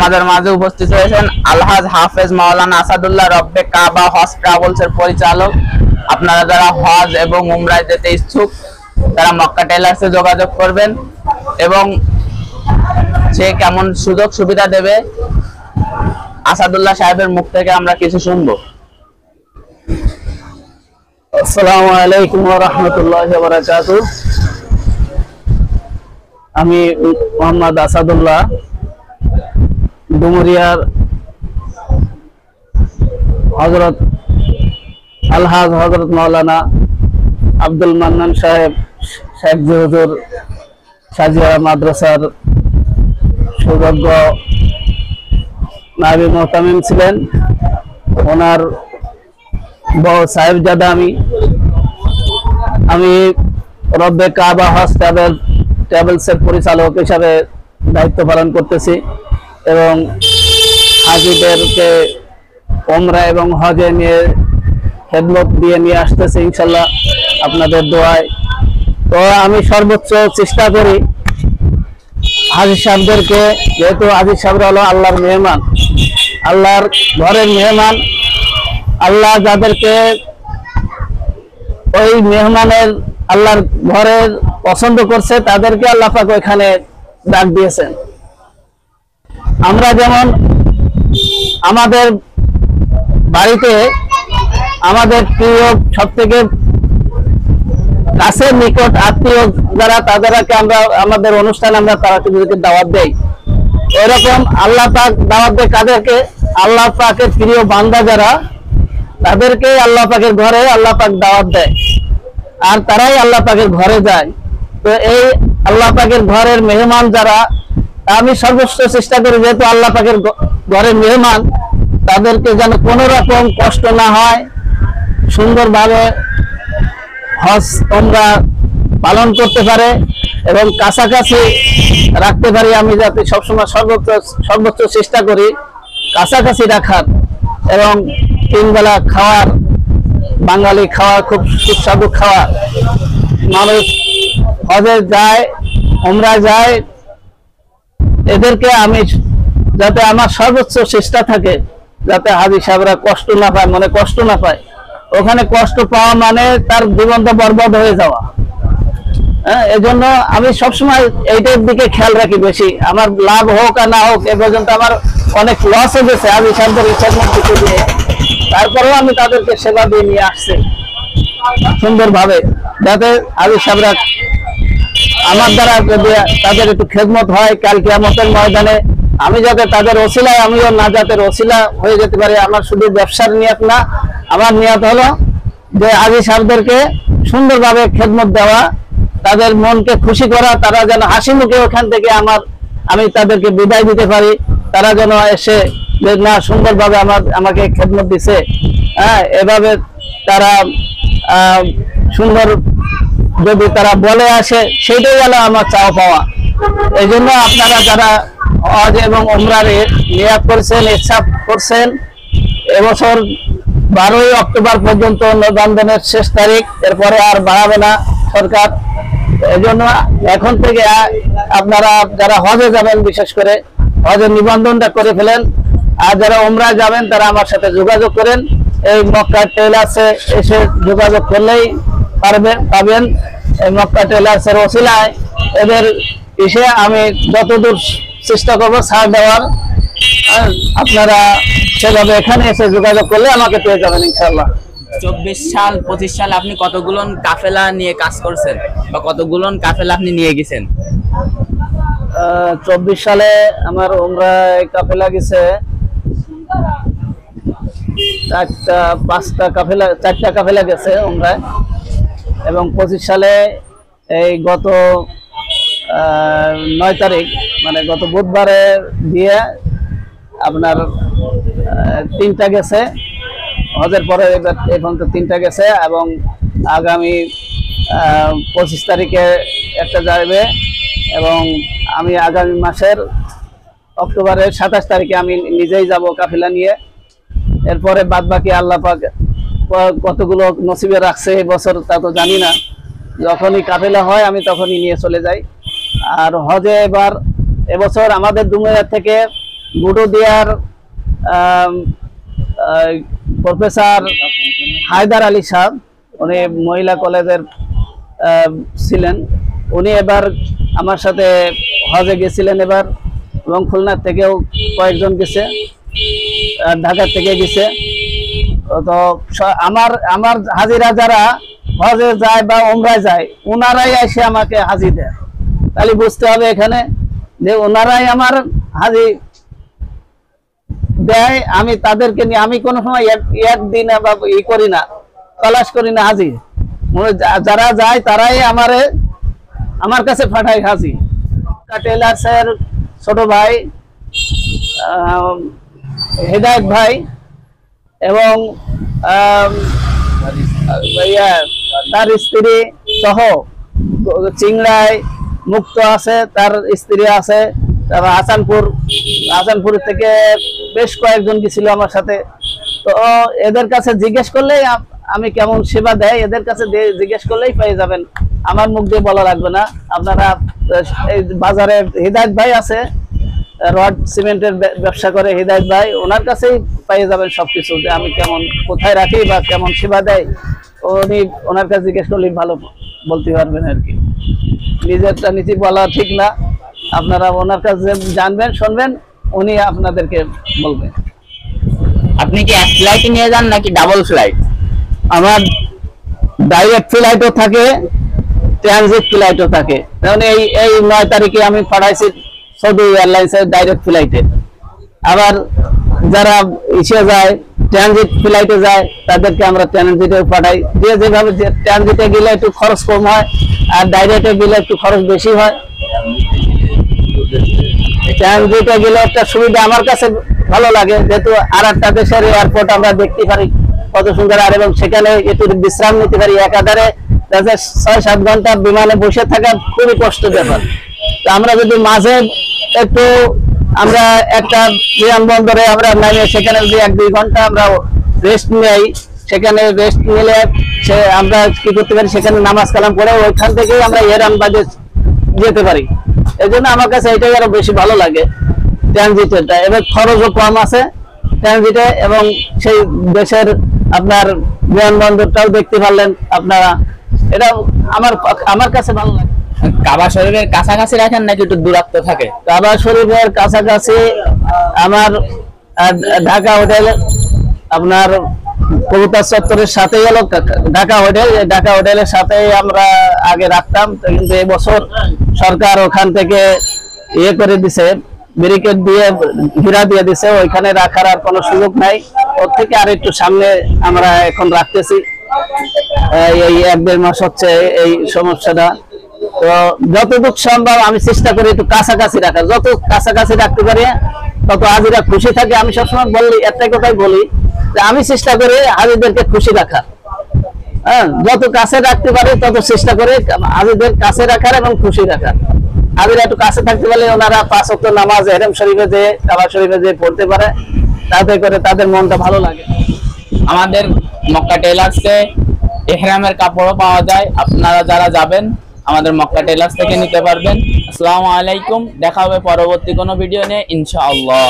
আমাদের মাঝে উপস্থিত হয়েছেন আলহাজ হাফেজ মাওলানা আসাদুল্লাহ রব্বে কাবা হজ ট্রাভেলসের পরিচালক। আপনারা যারা হজ এবং উমরায় যেতে ইচ্ছুক তারা মক্কা টেলার্সে যোগাযোগ করবেন এবং সে কেমন সুযোগ সুবিধা দেবে আসাদুল্লাহ সাহেবের মুখ থেকে আমরা কিছু শুনবো। আসসালামু আলাইকুম ওয়া রাহমাতুল্লাহি ওয়া বারাকাতুহু। আমি মোহাম্মদ আসাদুল্লাহ, ডুমুরিয়ার হযরত আলহাজ হযরত মাওলানা আব্দুল মান্নান সাহেব শেখ হুজুর সাজিয়া মাদ্রাসার সুযোগ্য নায়েবে মুহতামিম ছিলেন। ওনার বড় সাহেবজাদা আমি রব্বে কাবা হজ ট্রাভেলসের পরিচালক হিসাবে দায়িত্ব পালন করতেছি এবং হাজিদেরকে ওমরা এবং হজে নিয়ে খেদমত দিয়ে নিয়ে আসতেছি ইনশাল্লাহ আপনাদের দোয়ায়। তো আমি সর্বোচ্চ চেষ্টা করি হাজি সাহেবদেরকে, যেহেতু হাজি সাহেবরা হলো আল্লাহর মেহমান, আল্লাহর ঘরের মেহমান, আল্লাহ যাদেরকে ওই মেহমানের আল্লাহর ঘরের পছন্দ করছে তাদেরকে আল্লাহ পাক ওইখানে ডাক দিয়েছেন। আমরা যেমন আমাদের বাড়িতে আমাদের প্রিয় সব থেকে কাছের নিকট আত্মীয় যারা তাদেরকে আমরা আমাদের অনুষ্ঠানে আমরা তাদেরকে দাওয়াত দেই, এরকম আল্লাহ পাক দাওয়াত দেয় কাদেরকে? আল্লাহ পাকের প্রিয় বান্দা যারা তাদেরকে আল্লাহ পাকের ঘরে আল্লাহ পাক দাওয়াত দেয় আর তারাই আল্লাহ পাকের ঘরে যায়। তো এই আল্লাহ পাকের ঘরের মেহমান যারা, আমি সর্বোচ্চ চেষ্টা করি যেহেতু আল্লাহ পাকের ঘরের মেহমান তাদেরকে যেন কোনো রকম কষ্ট না হয়, সুন্দরভাবে হজ ওমরা পালন করতে পারে এবং কাছাকাছি রাখতে পারি। আমি যাতে সবসময় সর্বোচ্চ চেষ্টা করি কাছাকাছি রাখার এবং তিন বেলা খাওয়ার, বাঙালি খাওয়া খুব সুস্বাদু খাওয়া, মানুষ হজে যায় ওমরা যায়, এদেরকে আমি যাতে আমার সর্বোচ্চ চেষ্টা থাকে যাতে হাজি সাহেবরা কষ্ট না পায়, মনে কষ্ট না পায়। ওখানে কষ্ট পাওয়া মানে তার জীবনটা বরবাদ হয়ে যাওয়া। হ্যাঁ, এজন্য আমি সবসময় এইটার দিকে খেয়াল রাখি বেশি। আমার লাভ হোক আর না হোক, এ পর্যন্ত আমার অনেক লস হয়ে গেছে হাজি সাহেবদের ইচ্ছার মধ্যে দিয়ে, তারপরেও আমি তাদেরকে সেবা দিয়ে নিয়ে আসছি সুন্দরভাবে, যাতে হাজি সাহেবরা আমার দ্বারা যদি তাদের একটু খেদমত হয় কাল কিয়ামতের ময়দানে, আমি যাতে তাদের ওসিলায় আমিও নাজাতের ওসিলা হয়ে যেতে পারি। আমার শুধু ব্যবসার নিয়ত না, আমার নিয়ত হলো যে হাজি সাহেবদেরকে সুন্দরভাবে খেদমত দেওয়া, তাদের মনকে খুশি করা, তারা যেন হাসি মুখে ওখান থেকে আমি তাদেরকে বিদায় দিতে পারি। তারা যেন এসে না সুন্দরভাবে আমাকে খেদমত দিছে, হ্যাঁ, এভাবে তারা সুন্দর যদি তারা বলে আসে, সেটাই হলো আমার চাওয়া পাওয়া। এই জন্য আপনারা যারা হজ এবং উমরার নিয়াত করছেন, ইচ্ছা করছেন, এবছর 12ই অক্টোবর পর্যন্ত নিবন্ধনের শেষ তারিখ, এরপরে আর বাড়াবে না সরকার। এই জন্য এখন থেকে আপনারা যারা হজে যাবেন বিশেষ করে হজের নিবন্ধনটা করে ফেলেন, আর যারা উমরায় যাবেন তারা আমার সাথে যোগাযোগ করেন। এই মক্কা টেলার্সে এসে যোগাযোগ করলেই পাবেন। এই মক্কা টেলার্সের ওসিলায় এদের এসে আমি যতদূর চেষ্টা করবো ছাড় দেওয়ার, আপনারা সেভাবে এখানে এসে যোগাযোগ করলে আমাকে পেয়ে যাবেন ইনশাল্লাহ। 24 সাল 25 সাল আপনি কতগুলো কাফেলা নিয়ে কাজ করছেন বা কতগুলো কাফেলা আপনি নিয়ে গেছেন? 24 সালে আমার উমরায় কাফেলা গেছে 4টা কাফেলা গেছে উমরায়, এবং 25 সালে এই গত 9 তারিখ মানে গত বুধবারে দিয়ে আপনার 3টা গেছে। হজের পরে এই পর্যন্ত 3টা গেছে এবং আগামী 25 তারিখে একটা যাবে এবং আমি আগামী মাসের অক্টোবরের 27 তারিখে আমি নিজেই যাব কাফেলা নিয়ে। এরপরে বাদ বাকি আল্লাহ পাক কতগুলো নসিবে রাখছে এই বছর তা তো জানি না, যখনই কাফেলা হয় আমি তখনই নিয়ে চলে যাই। আর হজে এবছর আমাদের ডুমুরিয়া থেকে গুডোদিয়ার প্রফেসর হায়দার আলী সাহেব, উনি মহিলা কলেজের ছিলেন। উনি এবার আমার সাথে হজে গেছিলেন এবার, এবং খুলনা থেকেও কয়েকজন গেছে, ঢাকা থেকে গেছে। তো আমার হাজিরা যারা হজে যায় বা ওমরায় যায়, ওনারাই এসে আমাকে হাজি দেয়। তাহলে বুঝতে হবে এখানে যে ওনারাই আমার হাজি দেয়। আমি তাদেরকে নিয়ে আমি কোনো সময় একদিন করি না, তালাশ করি না হাজি। যারা যায় তারাই আমার কাছে পাঠায় হাজি। টেলার্সের ছোট ভাই হেদায়েত ভাই এবং তার স্ত্রী সহ চিংড়ায় মুক্ত আছে, তার স্ত্রী আছে। তারপর হাসানপুর থেকে বেশ কয়েকজন গেছিল আমার সাথে। তো এদের কাছে জিজ্ঞেস করলেই আমি কেমন সেবা দেয়, এদের কাছে জিজ্ঞেস করলেই পেয়ে যাবেন, আমার মুখ দিয়ে বলা লাগবে না। আপনারা এই বাজারে হিদায়ত ভাই আছে, রড সিমেন্টের ব্যবসা করে হিদায়ত ভাই, ওনার কাছেই পেয়ে যাবেন সবকিছু, যে আমি কেমন কোথায় রাখি বা কেমন সেবা দেয়। ওনার কাছে জিজ্ঞেস করলেই ভালো বলতে পারবেন আর কি। নিজেরটা নিজে বলা ঠিক না, আপনারা ওনার কাছে জানবেন, শুনবেন, উনি আপনাদেরকে বলবেন। আপনি কি এক ফ্লাইটে নিয়ে যান নাকি ডাবল ফ্লাইট? আমার ডাইরেক্ট ফ্লাইটও থাকে, ট্রানজিট ফ্লাইটও থাকে। যেমন এই 9 তারিখে আমি পাঠাইছি সৌদি এয়ারলাইন্সের ডাইরেক্ট ফ্লাইটে। আবার যারা ইসে যায় ট্রানজিট ফ্লাইটে যায়, তাদেরকে আমরা ট্রানজিটে পাঠাই। যেভাবে ট্রানজিটে গেলে একটু খরচ কম হয়, আর ডাইরেক্টে গেলে একটু খরচ বেশি হয়। ট্রানজিটে গেলে একটা সুবিধা আমার কাছে ভালো লাগে, যেহেতু আর একটা দেশের এয়ারপোর্ট আমরা দেখতে পারি কত সুন্দর, আর এবং সেখানে একটু বিশ্রাম নিতে পারি। একাধারে 6-7 ঘন্টা বিমানে বসে থাকা খুবই কষ্ট ব্যাপার। তো আমরা যদি মাঝে একটু আমরা একটা বিমানবন্দরে আমরা নামে সেখানে যদি 1-2 ঘন্টা আমরা রেস্ট নেই, সেখানে রেস্ট নিলে আমরা কি করতে পারি, সেখানে নামাজ কালাম করে ওইখান থেকেই আমরা ইহরামবাদে যেতে পারি। এই জন্য আমার কাছে এটাই আরো বেশি ভালো লাগে ট্রানজিটেরটা। এবার খরচও কম আছে ট্রানজিটে, এবং সেই দেশের আপনার বিমানবন্দরটাও দেখতে পারলেন আপনারা। এটা আমার কাছে ভালো লাগে। কাবা শরীফের কাছাকাছি রাখেন নাকি একটু দূরত্ব থাকে? কাবা শরীফের কাছাকাছি আমার ঢাকা হোটেল, আপনার কবুতর চত্বরের সাথেই হলো ঢাকা হোটেল। ঢাকা হোটেলের সাথেই আমরা আগে রাখতাম, কিন্তু এই বছর সরকার ওখান থেকে করে দিছে, ব্যারিকেড দিয়ে ঘিরা দিয়ে দিছে, ওইখানে রাখার আর কোনো সুযোগ নাই। ওর থেকে আর একটু সামনে আমরা এখন রাখতেছি। এই 1-1.5 মাস হচ্ছে এই সমস্যাটা। তো যতটুকু সম্ভব আমি চেষ্টা করি একটু কাছাকাছি রাখার, যত কাছাকাছি রাখতে পারি তত হাজিরা খুশি থাকে। আমি সবসময় বলি, একটাই কথাই বলি, যে আমি চেষ্টা করি হাজিদেরকে খুশি রাখার। হ্যাঁ, যত কাছে রাখতে পারি তত চেষ্টা করে হাজিদের কাছে রাখার এবং খুশি রাখার। হাজিরা একটু কাছে থাকতে পারলে ওনারা 5 ওয়াক্ত নামাজ হেরেম শরীফে যে কাবা শরীফে যে পড়তে পারে, তাতে করে তাদের মনটা ভালো লাগে। আমাদের মক্কা টেলার্সে ইহরামের কাপড়ও পাওয়া যায়, আপনারা যারা যাবেন আমাদের মক্কা টেলার্স থেকে নিতে পারবেন। আসসালামু আলাইকুম, দেখা হবে পরবর্তী কোনো ভিডিও নিয়ে ইনশাআল্লাহ।